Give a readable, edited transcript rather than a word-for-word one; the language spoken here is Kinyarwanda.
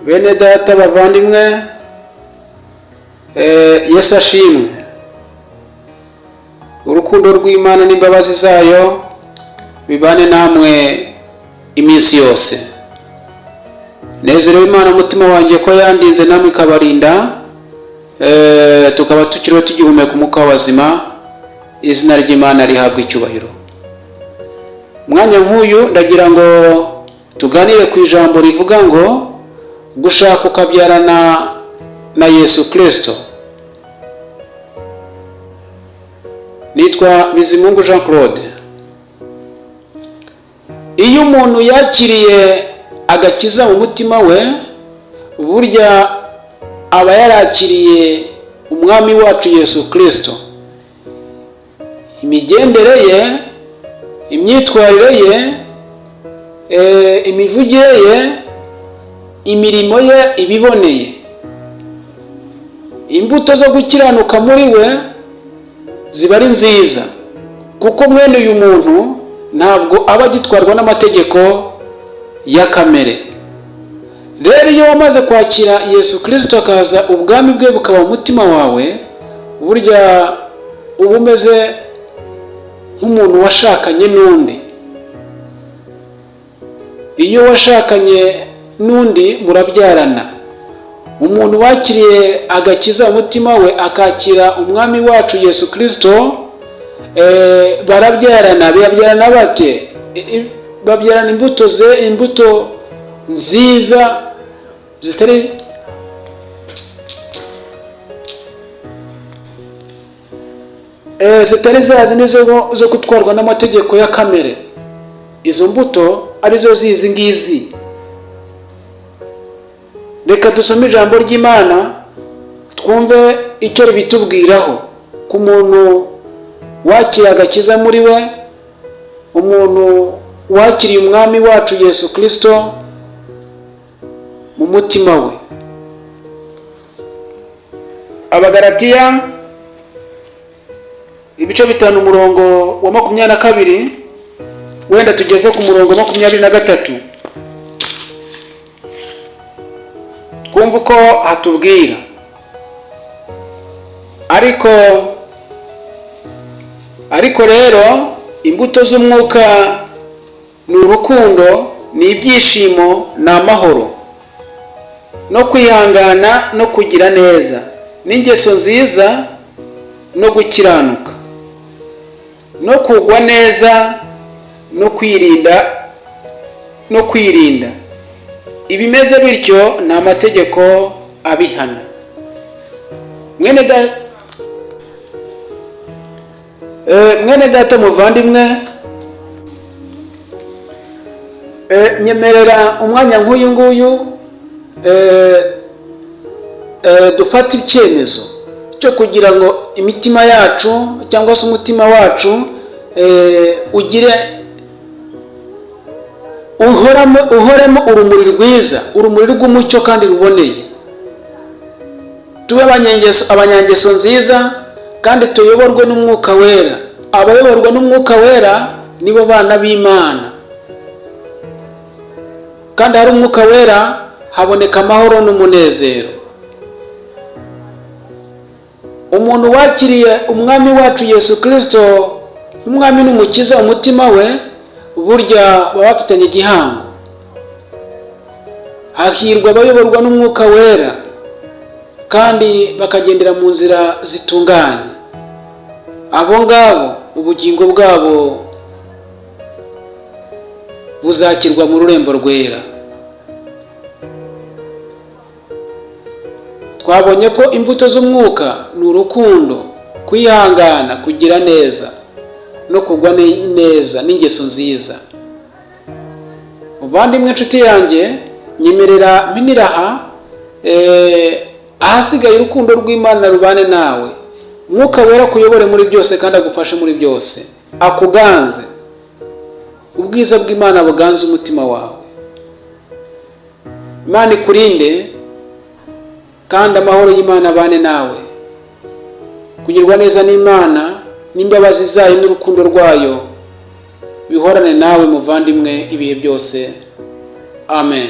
Bene data bavandimwe, Yesu ashimwe. Urukundo rw'Imana n'imbabazi zayo bibane namwe iminsi yose. Nezerewe Imana umutima wanjye ko yandinze namwe ikabarinda, tukaba tukiriho tugihumeka umwuka w'abazima. Izina ry'Imana rihabwa icyubahiro. Mwanya nk'uyu ndagira ngo tuganire ku ijambo rivuga ngo gushaka ukabyarana na Yesu Kristo. Nitwa Bizimungu Jean Claude. Iyo umuntu yakiriye agakiza mu mutima we, burya aba yarakiriye umwami wacu Yesu Kristo. Imigendere ye, imyitwarire ye, imivugire ye, imirimo ye ibiboneye. Imbuto zo gukiranuka muri we ziba ari nziza, kuko mwene uyu muntu ntabwo aba agitwarwa n'amategeko ya kamere. Rero iyo wamaze kwakira Yesu Kristo akaza ubwami bwe bukaba mu mutima wawe, burya uba umeze nk'umuntu washakanye n'undi. Iyo washakanye n'undi murabyarana. Umuntu wakiriye agakiza umutima we akakira umwami wacu Yesu Kristo, barabyarana. Babyarana bate? Babyarana imbuto nziza zitari zazindi zo gutwarwa n'amategeko ya kamere. Izo mbuto arizo zizi ngizi. Reka dusome ijambo ry'Imana twumve icyo ribitubwiraho ku muntu wakiriye agakiza muri we, umuntu wakiriye umwami wacu Yesu Kristo mu mutima we. Abagalatiya ibice 5 umurongo wa 22, wenda tugeze ku murongo 23. Twumva uko hatubwira. Ariko rero imbuto z'umwuka ni urukundo, ni ibyishimo, ni amahoro, no kwihangana, no kugira neza, n'ingeso nziza, no gukiranuka, no kugwa neza, no kwirinda. Ibimeze bityo ni amategeko abihana. Mwene data muvandimwe, nyemerera umwanya nk'uyu nguyu dufate icyemezo cyo kugira ngo imitima yacu cyangwa se umutima wacu uhoremo urumuri rwiza, urumuri rw'umucyo kandi ruboneye. Tube abanyangeso nziza kandi tuyoborwe n'umwuka wera. Abayoborwa n'umwuka wera nibo bana b'Imana, kandi hari umwuka wera haboneka amahoro n'umunezero. Umuntu wakiriye umwami wacu Yesu Kristo umwami n'umukiza umutima we, burya baba bafitanye igihango. Hahirwa abayoborwa n'umwuka wera kandi bakagendera mu nzira zitunganye. Abo ngabo ubugingo bwabo buzakirwa mu rurembo rwera. Twabonye ko imbuto z'umwuka ni urukundo, kwihangana, kugira neza, no kugwa neza, n'ingeso nziza. Muvandimwe nshuti yanjye, nyemerera mpiniraha, ahasigaye urukundo rw'Imana rubane nawe. Umwuka wera kuyobore muri byose kandi agufashe muri byose, akuganze. Ubwiza bw'Imana buganze umutima wawe. Imana ikurinde kandi amahoro y'Imana abane nawe. Kugirwa neza n'Imana n'imbabazi zayo n'urukundo rwayo bihorane nawe muvandimwe ibihe byose. Amen.